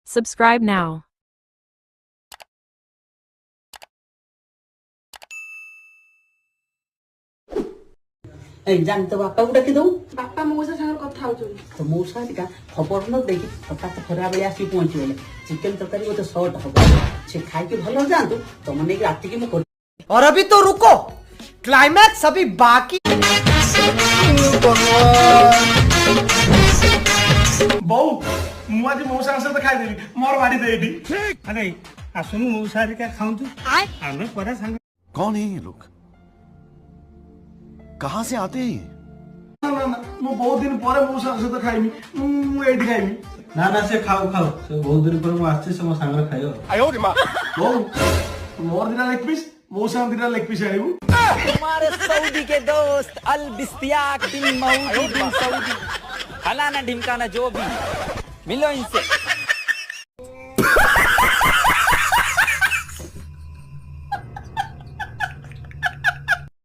Subscribe now. ଜାଣି ତ ବାପାକୁ ଡାକି ଦଉ। ବାପା ମଉସା ସାଙ୍ଗରେ କଥା ହଉଛନ୍ତି। ତ ମଉସା ହେରିକା ଖବର ନ ଦେଇକି ହଠାତ୍ ଖରାବେଳେ ଆସିକି ପହଞ୍ଚିଗଲେ ଚିକେନ ତରକାରୀ ଗୋଟେ ସର୍ଟ ହବ। ସେ ଖାଇକି ଭଲ ଯାଆନ୍ତୁ ତମ ନେଇକି ରାତିକି ମୁଁ କରି। और अभी तो रुको, क्लाइमैक्स अभी बाकी। बऊ मु आज मौसा सहित खाईदेवी मोर बाड़ी देवी। अरे आसुनु मौसा क्या खाऊं आमे परा सांग। कौन है ये लोग? कहां से आते हैं? ना ना ना मु बहुत दिन पर मौसा सहित खाइमी मु एठी खाइमी। ना ना से खाओ खाओ से बहुत दिन पर मु आछे से मो सांगरे खाइयो। बऊ मोर दिना लेग पीस मौसा दिना लेग पीस आइबू। तुम्हारे सऊदी के दोस्त अल बिस्तियाक बिन मऊदी बिन सऊदी फलाना ढिमकाना जो भी मिलो इनसे।